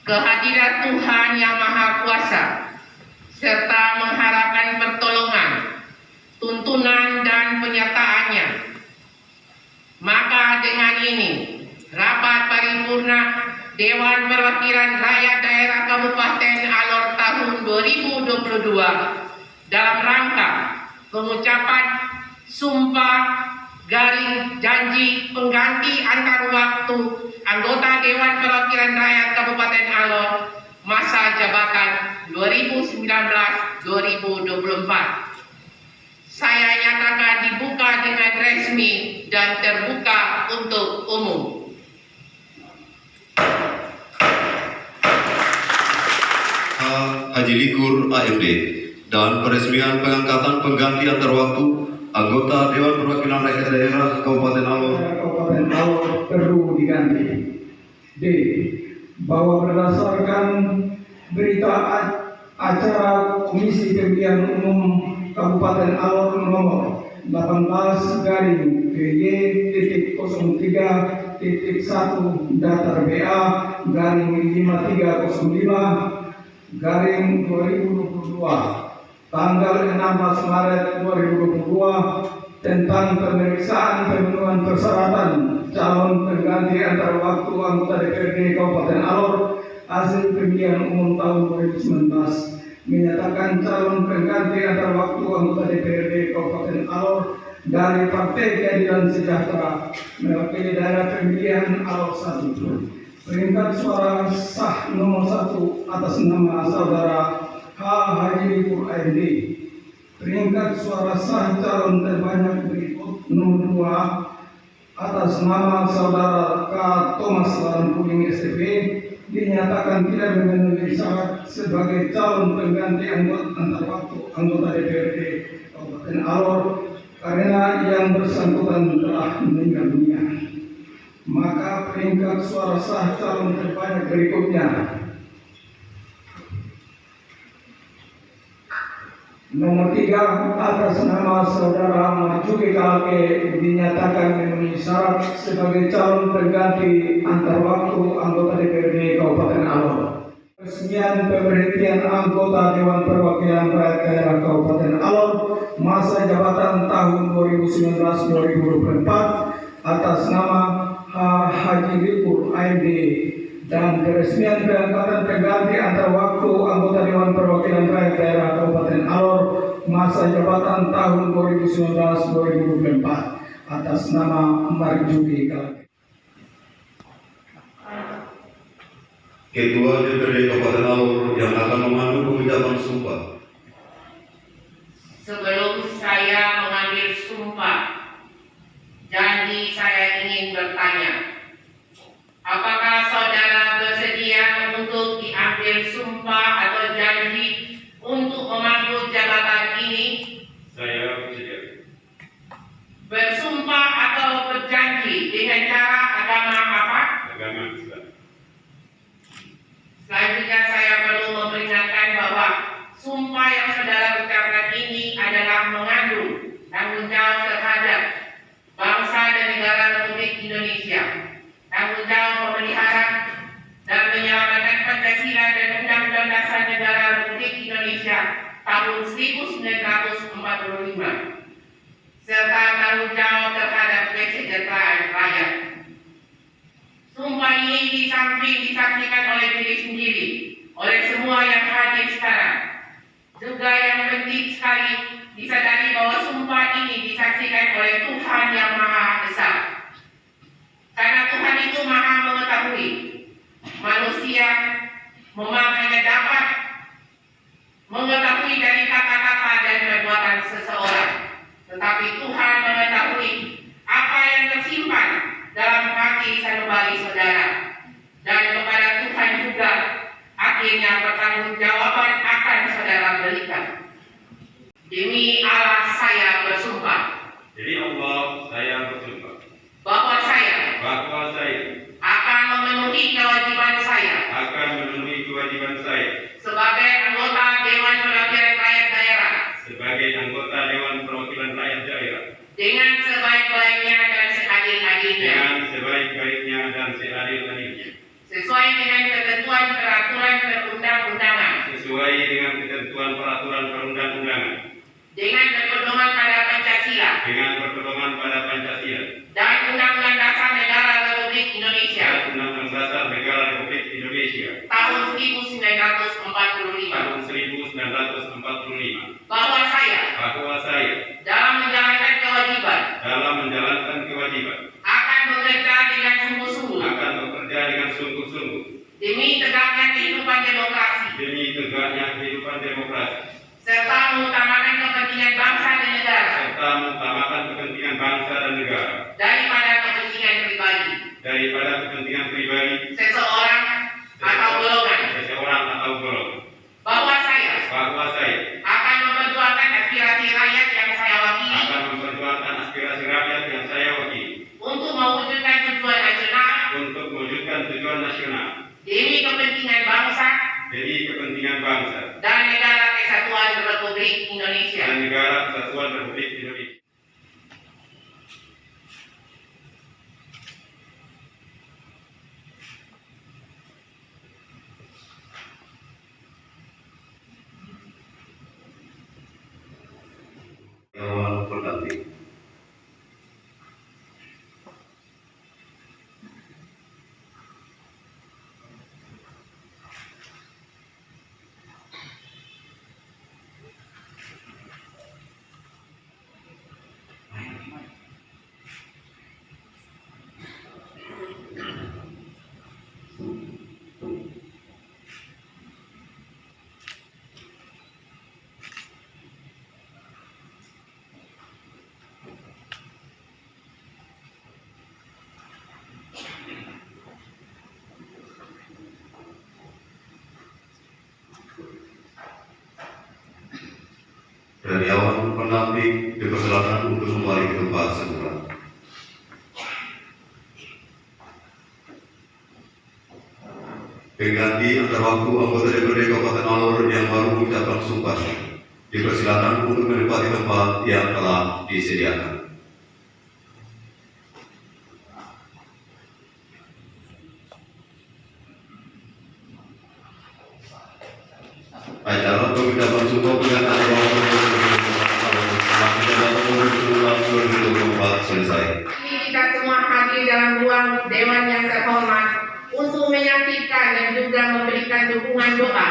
kehadiran Tuhan Yang Maha Kuasa, serta mengharapkan pertolongan, tuntunan dan penyertaannya. Maka dengan ini, rapat paripurna Dewan Perwakilan Rakyat Daerah Kabupaten Alor tahun 2022 dalam rangka pengucapan sumpah garing janji pengganti antar waktu anggota Dewan Perwakilan Rakyat Kabupaten Alor masa jabatan 2019-2024. Saya nyatakan dibuka dengan resmi dan terbuka untuk umum. Haji Likur AMD dan peresmian pengangkatan pengganti antar waktu anggota Dewan Perwakilan Rakyat Daerah Kabupaten Alor perlu diganti. D. Bahwa berdasarkan berita acara Komisi Pemilihan Umum Kabupaten Alor nomor 18/PY.03.1 Datar BA /5305/2022 tanggal 16 Maret 2022 tentang pemeriksaan pemenuhan persyaratan calon pengganti antar waktu anggota DPRD Kabupaten Alor hasil pemilihan umum tahun 2019 menyatakan calon pengganti antar waktu anggota DPRD Kabupaten Alor dari Partai Keadilan Sejahtera mewakili daerah pemilihan Alor 1. Peringkat suara sah nomor 1 atas nama saudara H. Haji Likur AMD. Peringkat suara sah calon terbanyak berikut nomor 2 atas nama saudara K. Thomas Larangkuling STP dinyatakan tidak memenuhi syarat sebagai calon pengganti antar waktu anggota DPRD Kabupaten Alor karena yang bersangkutan telah meninggal dunia. Maka peringkat suara sah calon terbanyak berikutnya: nomor 3 atas nama saudara Marjuki Kalke dinyatakan memenuhi syarat sebagai calon pengganti antar waktu anggota DPRD Kabupaten Alor. Peresmian pemberhentian anggota Dewan Perwakilan Rakyat Daerah Kabupaten Alor masa jabatan tahun 2019-2024 atas nama H. Haji Likur AMD dan peresmian pengangkatan pengganti antar waktu anggota Dewan Perwakilan Rakyat Daerah Kabupaten Alor masa jabatan tahun 2019-2024 atas nama Marjuki Kalke. Ketua DPRD Kabupaten Alor yang akan memandu pengucapan sumpah. Sebelum saya mengambil sumpah, janji saya ingin bertanya, apakah saudara bersedia untuk diambil sumpah atau janji untuk memandu jabatan ini? Saya bersedia. Bersumpah atau berjanji dengan cara agama apa? Agama Islam. Selanjutnya saya perlu memperingatkan bahwa sumpah yang saudara ucapkan ini adalah mengandung tanggung jawab terhadap bangsa dan negara Republik Indonesia, tanggung jawab memelihara dan menyelamatkan Pancasila dan Undang-Undang Dasar Negara Republik Indonesia tahun 1945, serta tanggung jawab terhadap kesejahteraan rakyat. Sumpah ini di samping disaksikan oleh diri sendiri, oleh semua yang hadir sekarang, juga yang penting sekali disadari bahwa sumpah ini disaksikan oleh Tuhan Yang Maha Esa. Karena Tuhan itu Maha mengetahui, manusia hanya dapat mengetahui dari kata-kata dan perbuatan seseorang, tetapi Tuhan mengetahui apa yang tersimpan dalam hati sanubari saudara, dan kepada Tuhan juga akhirnya pertanggungjawaban akan saudara berikan. Demi Allah saya bersumpah. Demi Allah saya bersumpah Bahwa saya akan memenuhi kewajiban saya sebagai anggota Dewan Perwakilan Rakyat Daerah dengan sebaik-baiknya dan seadil-adilnya sesuai dengan ketentuan peraturan sesuai dengan ketentuan peraturan perundang-undangan dengan berpedoman pada Pancasila dengan berpedoman pada Pancasila dan Undang-Undang Dasar Negara Republik Indonesia dan Undang-Undang Dasar Negara Republik Indonesia tahun 1945, tahun 1945, bahwa saya dalam menjalankan kewajiban akan bekerja dengan sungguh-sungguh demi tegaknya kehidupan demokrasi serta mengutamakan kepentingan bangsa dan negara daripada kepentingan pribadi seseorang atau golongan, bahwa saya akan memperjuangkan aspirasi rakyat yang saya wakili untuk mewujudkan tujuan nasional demi kepentingan bangsa dan negara kesatuan Republik Indonesia. Dewan Pendamping. Dari Dewan Pendamping dipersilakan untuk kembali ke tempat semula. Pengganti antar waktu anggota DPRD Kabupaten Alor yang baru mengucapkan sumpah dipersilakan untuk menempati tempat yang telah disediakan. Acara pengucapan sumpah pernyataan selesai. Ini kita semua hadir dalam ruang Dewan yang terhormat untuk menyaksikan dan juga memberikan dukungan doa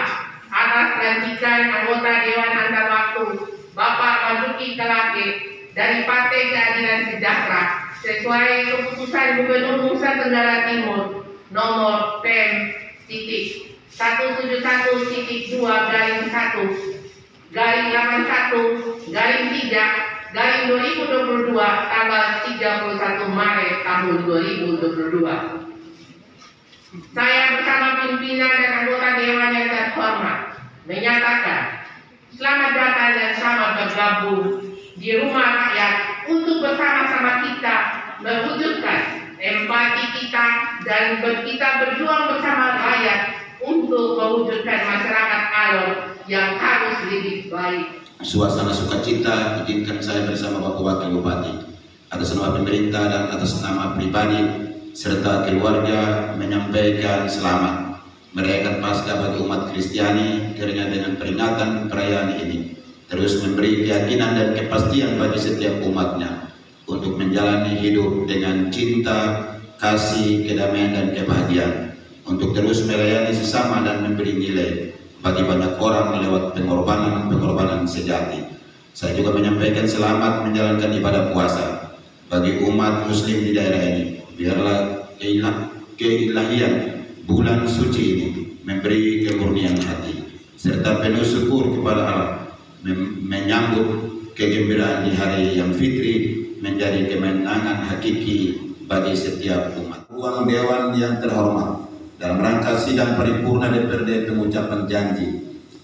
atas pelantikan anggota Dewan Antar Waktu Bapak Marzuki Kelake dari Partai Keadilan Sejahtera sesuai keputusan Gubernur Nusa Tenggara Timur nomor PEM 171/81/3/2022 tanggal 31 Maret tahun 2022. Saya bersama pimpinan dan anggota Dewan yang terhormat menyatakan selamat datang dan selamat bergabung di rumah rakyat untuk bersama-sama kita mewujudkan empati kita dan kita berjuang bersama rakyat untuk mewujudkan masyarakat Alor yang harus lebih baik. Suasana sukacita izinkan saya bersama Bapak Wakil Bupati atas nama pemerintah dan atas nama pribadi serta keluarga menyampaikan selamat merayakan Paskah bagi umat Kristiani, kiranya dengan peringatan perayaan ini terus memberi keyakinan dan kepastian bagi setiap umatnya untuk menjalani hidup dengan cinta, kasih, kedamaian dan kebahagiaan, untuk terus melayani sesama dan memberi nilai bagi banyak orang lewat pengorbanan sejati. Saya juga menyampaikan selamat menjalankan ibadah puasa bagi umat muslim di daerah ini. Biarlah keilahian bulan suci ini memberi kemurnian hati serta penuh syukur kepada Allah, menyambut kegembiraan di hari yang fitri menjadi kemenangan hakiki bagi setiap umat. Ruang Dewan yang terhormat, dalam rangka sidang paripurna DPRD pengucapan janji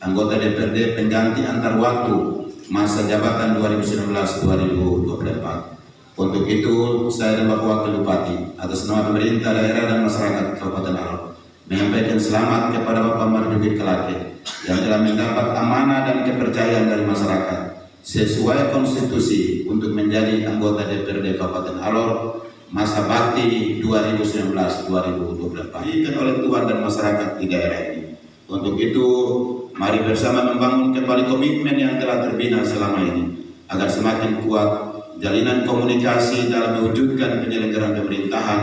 anggota DPRD pengganti antar waktu masa jabatan 2019-2024. Untuk itu, saya dan Bapak Wakil Bupati atas nama pemerintah daerah dan masyarakat Kabupaten Alor menyampaikan selamat kepada Bapak Marzuki Kelake yang telah mendapat amanah dan kepercayaan dari masyarakat sesuai konstitusi untuk menjadi anggota DPRD Kabupaten Alor masa bakti 2019-2024 oleh Tuhan dan masyarakat di daerah ini. Untuk itu, Mari bersama membangun kembali komitmen yang telah terbina selama ini, agar semakin kuat jalinan komunikasi dalam mewujudkan penyelenggaraan pemerintahan,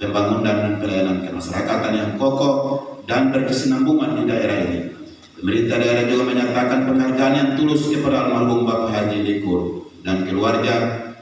pembangunan dan pelayanan kemasyarakatan yang kokoh dan berkesinambungan di daerah ini. Pemerintah daerah juga menyatakan penghargaan yang tulus kepada almarhum Bapak Haji Likur dan keluarga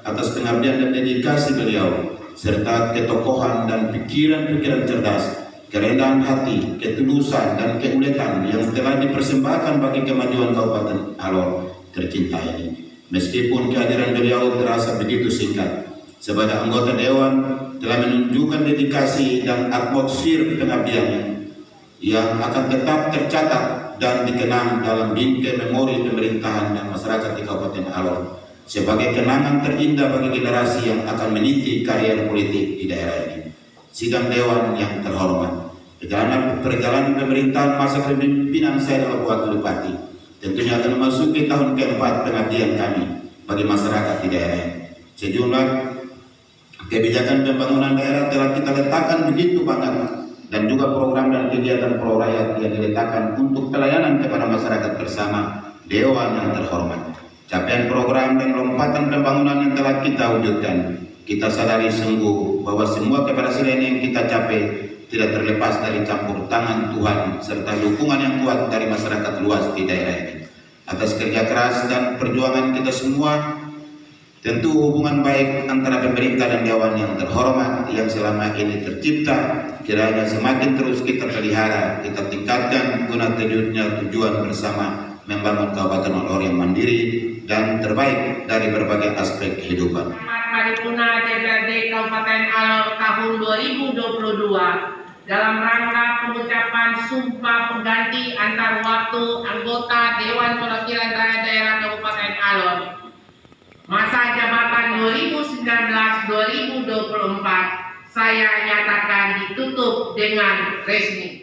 atas pengabdian dan dedikasi beliau, serta ketokohan dan pikiran-pikiran cerdas, kerendahan hati, ketulusan dan keuletan yang telah dipersembahkan bagi kemajuan Kabupaten Alor tercinta ini. Meskipun kehadiran beliau terasa begitu singkat, sebagai anggota Dewan telah menunjukkan dedikasi dan atmosfer pengabdiannya yang akan tetap tercatat dan dikenang dalam bingkai memori pemerintahan dan masyarakat di Kabupaten Alor sebagai kenangan terindah bagi generasi yang akan meniti karier politik di daerah ini. Sidang Dewan yang terhormat, perjalanan pemerintahan masa kepemimpinan saya selaku Wakil Bupati tentunya akan memasuki tahun keempat pengabdian kami bagi masyarakat di daerah ini. Sejumlah kebijakan pembangunan daerah telah kita letakkan begitu banyak, dan juga program dan kegiatan pro rakyat yang diletakkan untuk pelayanan kepada masyarakat bersama Dewan yang terhormat. Capaian program dan lompatan pembangunan yang telah kita wujudkan, kita sadari sungguh bahwa semua keberhasilan yang kita capai tidak terlepas dari campur tangan Tuhan serta dukungan yang kuat dari masyarakat luas di daerah ini. Atas kerja keras dan perjuangan kita semua, tentu hubungan baik antara pemerintah dan Dewan yang terhormat yang selama ini tercipta kiranya semakin terus kita pelihara, kita tingkatkan guna terwujudnya tujuan bersama membangun Kabupaten Alor yang mandiri dan terbaik dari berbagai aspek kehidupan. Paripurna DPRD Kabupaten Alor tahun 2022 dalam rangka pengucapan sumpah pengganti antar waktu anggota Dewan Perwakilan Rakyat Daerah Kabupaten Alor masa jabatan 2019-2024 saya nyatakan ditutup dengan resmi.